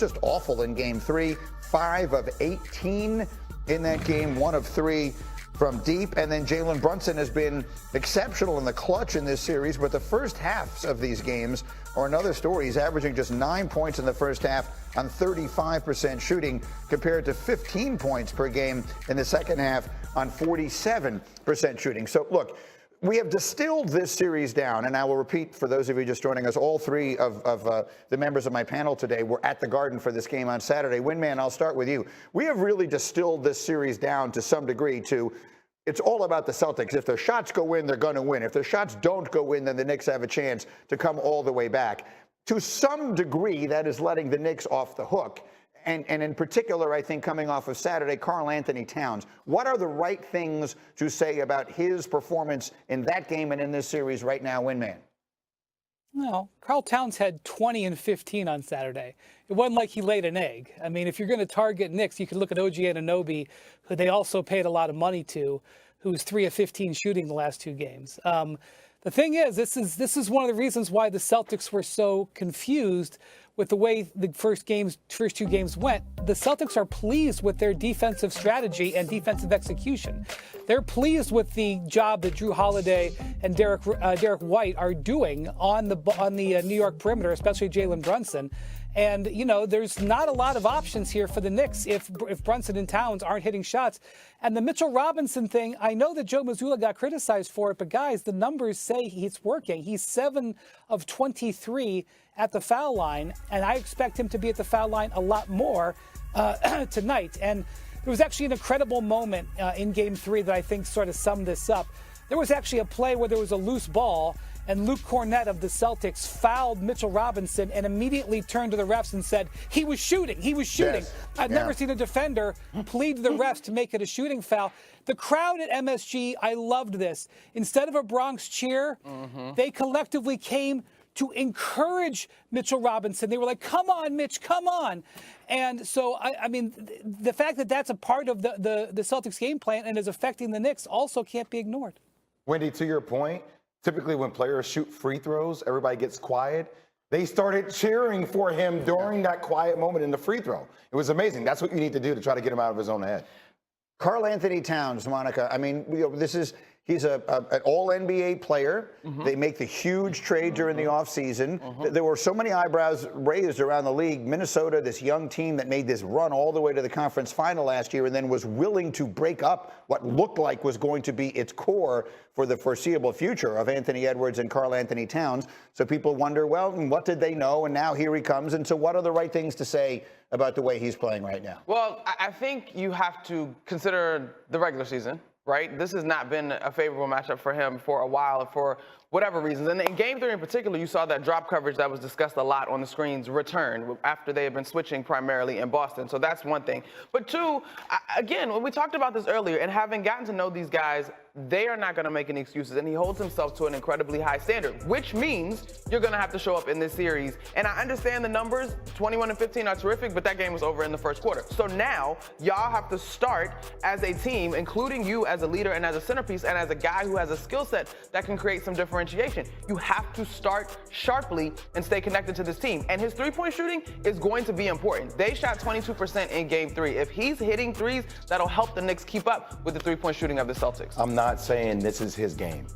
just awful in game 3. 5 of 18 in that game, 1 of 3 from deep. And then Jalen Brunson has been exceptional in the clutch in this series, but the first halves of these games are another story. He's averaging just 9 points in the first half on 35% shooting compared to 15 points per game in the second half on 47% shooting. So look, we have distilled this series down, and I will repeat for those of you just joining us, all 3 of the members of my panel today were at the Garden for this game on Saturday. Windman, I'll start with you. We have really distilled this series down to some degree to it's all about the Celtics. If their shots go in, they're going to win. If their shots don't go in, then the Knicks have a chance to come all the way back. To some degree, that is letting the Knicks off the hook. And in particular, I think coming off of Saturday, Karl-Anthony Towns. What are the right things to say about his performance in that game and in this series right now, Windman? Well, Karl Towns had 20 and 15 on Saturday. It wasn't like he laid an egg. I mean, if you're going to target Knicks, you could look at OG Anunoby, who they also paid a lot of money to, who's 3 of 15 shooting the last 2 games. The thing is, this is one of the reasons why the Celtics were so confused with the way the first 2 games went. The Celtics are pleased with their defensive strategy and defensive execution. They're pleased with the job that Drew Holiday and Derek White are doing on the New York perimeter, especially Jalen Brunson. And, you know, there's not a lot of options here for the Knicks if Brunson and Towns aren't hitting shots. And the Mitchell Robinson thing, I know that Joe Mazzulla got criticized for it, but guys, the numbers say it's working. He's 7 of 23 at the foul line, and I expect him to be at the foul line a lot more tonight. And there was actually an incredible moment in Game 3 that I think sort of summed this up. There was actually a play where there was a loose ball, and Luke Cornett of the Celtics fouled Mitchell Robinson and immediately turned to the refs and said, he was shooting. Yes. I've never seen a defender plead to the refs to make it a shooting foul. The crowd at MSG, I loved this. Instead of a Bronx cheer, they collectively came to encourage Mitchell Robinson. They were like, come on, Mitch, come on. And so, I mean, the fact that that's a part of the Celtics game plan and is affecting the Knicks also can't be ignored. Wendy, to your point, typically when players shoot free throws, everybody gets quiet. They started cheering for him during that quiet moment in the free throw. It was amazing. That's what you need to do to try to get him out of his own head. Karl-Anthony Towns, Monica, I mean, he's an all-NBA player. They make the huge trade during the offseason. There were so many eyebrows raised around the league. Minnesota, this young team that made this run all the way to the conference final last year and then was willing to break up what looked like was going to be its core for the foreseeable future of Anthony Edwards and Karl-Anthony Towns. So people wonder, well, what did they know? And now here he comes. And so what are the right things to say about the way he's playing right now? Well, I think you have to consider the regular season. Right? This has not been a favorable matchup for him for a while for whatever reasons. And in Game 3 in particular, you saw that drop coverage that was discussed a lot on the screens return after they had been switching primarily in Boston. So that's one thing. But 2, again, when we talked about this earlier and having gotten to know these guys, they are not going to make any excuses. And he holds himself to an incredibly high standard, which means you're going to have to show up in this series. And I understand the numbers, 21 and 15 are terrific, but that game was over in the first quarter. So now y'all have to start as a team, including you as a leader and as a centerpiece and as a guy who has a skill set that can create some differentiation. You have to start sharply and stay connected to this team. And his three-point shooting is going to be important. They shot 22% in Game 3. If he's hitting threes, that'll help the Knicks keep up with the three-point shooting of the Celtics. I'm not saying this is his game,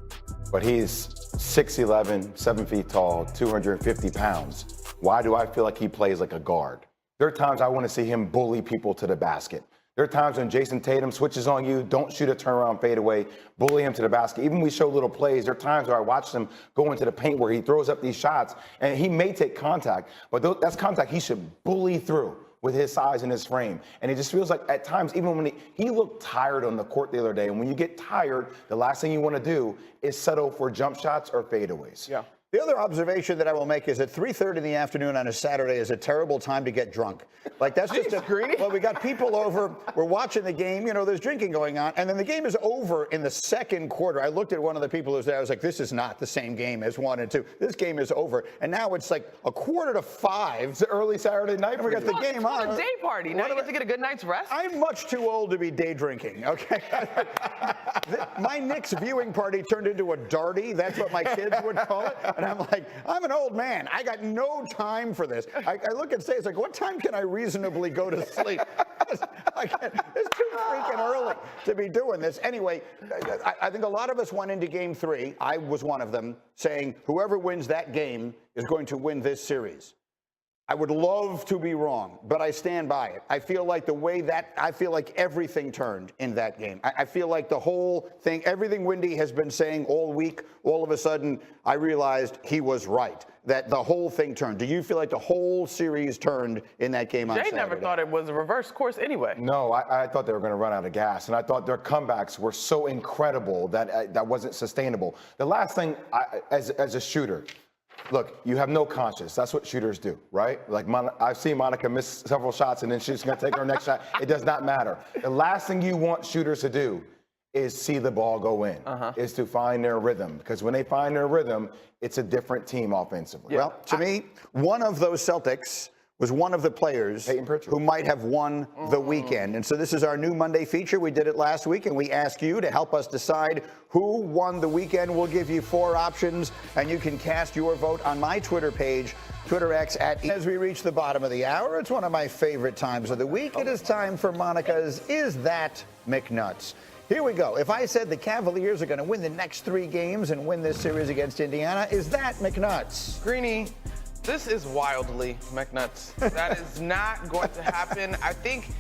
but he's 6'11", 7 feet tall, 250 pounds. Why do I feel like he plays like a guard? There are times I want to see him bully people to the basket. There are times when Jason Tatum switches on you, don't shoot a turnaround fadeaway, bully him to the basket. Even when we show little plays, there are times where I watch him go into the paint where he throws up these shots, and he may take contact, but that's contact he should bully through with his size and his frame. And it just feels like at times, even when he looked tired on the court the other day, and when you get tired, the last thing you want to do is settle for jump shots or fadeaways. Yeah. The other observation that I will make is that 3:30 in the afternoon on a Saturday is a terrible time to get drunk. Like that's just well, we got people over, we're watching the game, you know, there's drinking going on, and then the game is over in the second quarter. I looked at one of the people who was there, I was like, this is not the same game as 1 and 2. This game is over. And now it's like 4:45. It's early Saturday night. And we got the game on. It's a day party. Now you get to get a good night's rest. I'm much too old to be day drinking, okay? My Knicks viewing party turned into a darty. That's what my kids would call it. And And I'm like, I'm an old man. I got no time for this. I look and say, it's like, what time can I reasonably go to sleep? It's too freaking early to be doing this. Anyway, I think a lot of us went into game 3. I was one of them, saying whoever wins that game is going to win this series. I would love to be wrong, but I stand by it. I feel like I feel like everything turned in that game. I feel like the whole thing, everything Windy has been saying all week, all of a sudden, I realized he was right, that the whole thing turned. Do you feel like the whole series turned in that game on Saturday? Jay never thought it was a reverse course anyway. No, I thought they were going to run out of gas, and I thought their comebacks were so incredible that that wasn't sustainable. The last thing, as a shooter, look, you have no conscience. That's what shooters do, right? Like, I've seen Monica miss several shots, and then she's going to take her next shot. It does not matter. The last thing you want shooters to do is see the ball go in, is to find their rhythm. Because when they find their rhythm, it's a different team offensively. Yeah. Well, to me, one of those Celtics was one of the players who might have won the weekend. And so this is our new Monday feature. We did it last week, and we ask you to help us decide who won the weekend. We'll give you 4 options, and you can cast your vote on my Twitter page, TwitterX As we reach the bottom of the hour, it's one of my favorite times of the week. It is time for Monica's Is That McNuts? Here we go. If I said the Cavaliers are going to win the next 3 games and win this series against Indiana, is that McNuts? Greeny, this is wildly McNuts. That is not going to happen. I think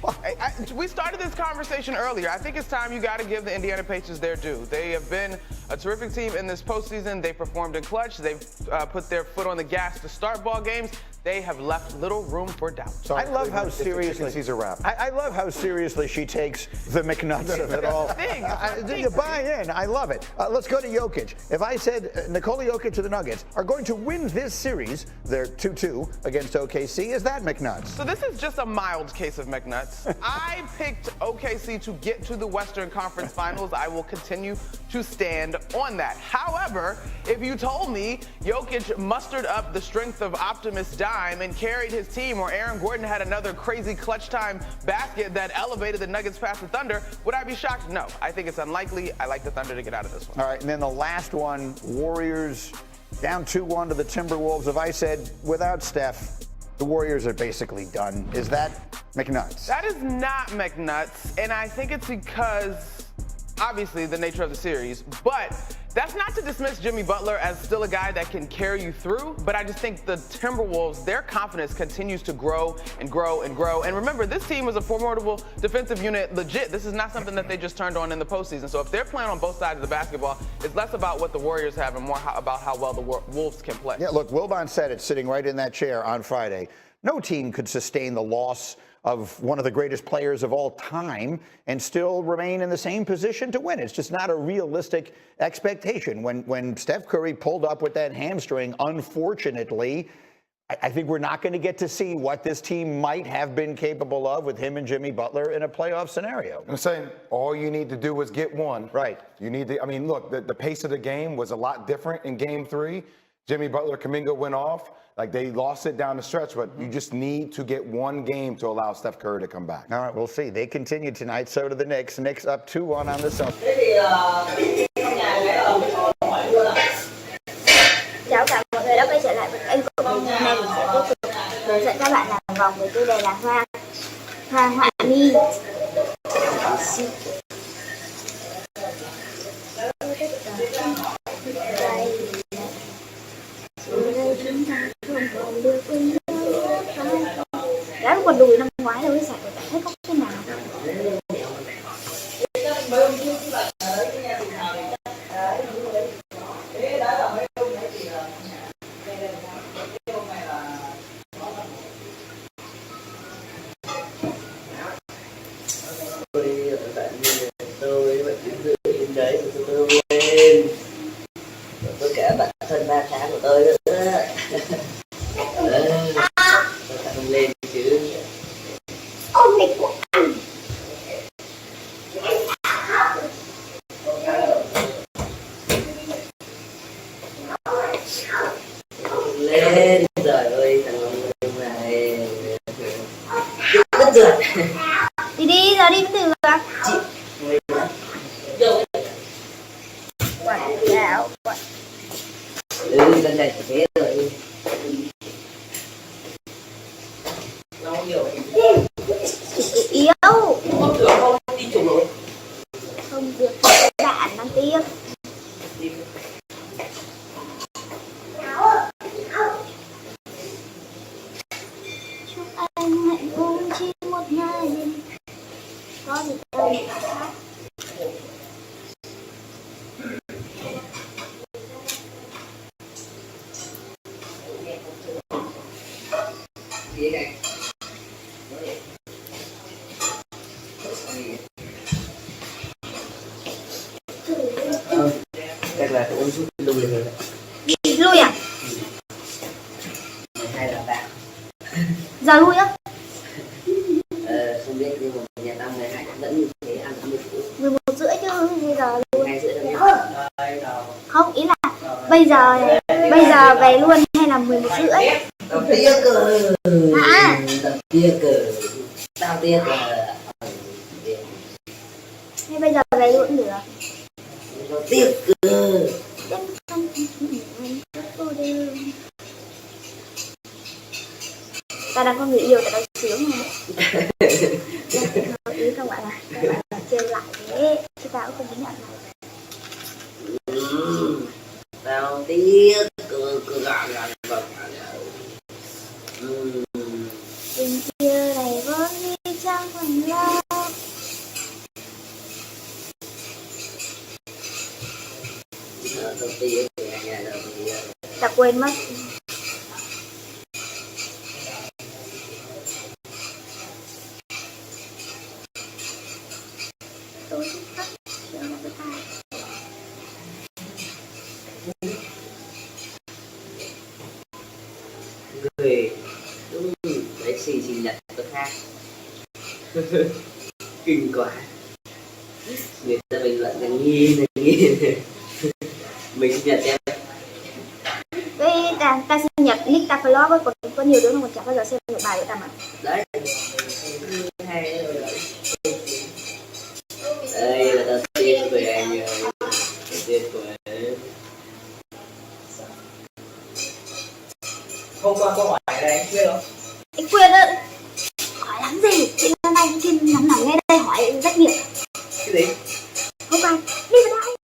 we started this conversation earlier. I think it's time you got to give the Indiana Pacers their due. They have been a terrific team in this postseason. They performed in clutch. They've put their foot on the gas to start ball games. They have left little room for doubt. So I love how seriously Caesar wrap. I love how seriously she takes the McNuts of it all. You buy in. I love it. Let's go to Jokic. If I said Nikola Jokic to the Nuggets are going to win this series, they're 2-2 against OKC, is that McNuts? So this is just a mild case of McNuts. I picked OKC to get to the Western Conference Finals. I will continue to stand on that. However, if you told me Jokic mustered up the strength of optimist and carried his team, or Aaron Gordon had another crazy clutch time basket that elevated the Nuggets past the Thunder, would I be shocked? No. I think it's unlikely. I like the Thunder to get out of this one. All right, and then the last one, Warriors down 2-1 to the Timberwolves. If I said without Steph, the Warriors are basically done, is that McNuts? That is not McNuts, and I think it's because, obviously, the nature of the series, but that's not to dismiss Jimmy Butler as still a guy that can carry you through, but I just think the Timberwolves, their confidence continues to grow and grow and grow. And remember, this team was a formidable defensive unit, legit. This is not something that they just turned on in the postseason. So if they're playing on both sides of the basketball, it's less about what the Warriors have and more about how well the Wolves can play. Yeah, look, Wilbon said it sitting right in that chair on Friday. No team could sustain the loss of one of the greatest players of all time and still remain in the same position to win. It's just not a realistic expectation. When Steph Curry pulled up with that hamstring, unfortunately, I think we're not going to get to see what this team might have been capable of with him and Jimmy Butler in a playoff scenario. I'm saying all you need to do is get one. Right. You need to, I mean, look, the pace of the game was a lot different in game 3. Jimmy Butler, Kuminga went off. Like, they lost it down the stretch, but you just need to get one game to allow Steph Curry to come back. All right, we'll see. They continue tonight. So do the Knicks. Knicks up 2-1 on the Celtics. Chào cả mọi người đã quay trở lại với kênh của mình. Hôm nay mình sẽ tiếp tục hướng dẫn các bạn làm vòng với tiêu đề là hoa họa mi. Đấy, quần đùi năm ngoái đâu sạch rồi, hết có cái nào. Tôi và chính dự trên đấy của tôi lên, tất cả bạn thân 3 tháng của tôi nữa. Tôi không lên chứ. Ôm lịch của anh. Lên rồi ơi, thằng ông này rất rượt. Đi đi, giờ đi mới được. Quần đảo. Lên đây. Có gì đâu mà khác. Chắc là cũng rút lui rồi. Lui à? Hay là bạn Giờ lui á? không biết nhưng mà nhà tao 12 vẫn như thế, ăn 50 phút. 11 rưỡi chứ bây giờ lui. 2 rưỡi là Không, ý là bây giờ về luôn hay là 11 rưỡi? tao tiếc cơ. Hả? Tao tiếc cơ. Tao tiếc là Hay bây giờ về luôn cũng được? tao tiếc cơ. Ta đang có người yêu, ta đang sướng mà. Ý không phải là chơi lại thế, chứ tao cũng không muốn nhận này. Tao tiếc cơ gạo gạo. Tình yêu này vốn đi chẳng phần lo. Tao tiếc nhà đâu Ta quên mất. Tôi thích khóc, chiều là với ta. người đúng đấy sinh nhật có khác. Kinh quá. Người ta bình luận là nghi mình sinh nhật em. Với ta sinh nhật nick ta follow với có nhiều đứa mà chẳng bao giờ xem được bài của ta mà. Đấy hay rồi. Đây là tao tiếc về anh rồi. Tiếc về. Hôm qua câu hỏi này anh quên không? Anh quên á. Hỏi lắm gì? Chị hôm nay trên nằm ngay đây hỏi rất nhiều. Cái gì? Hôm qua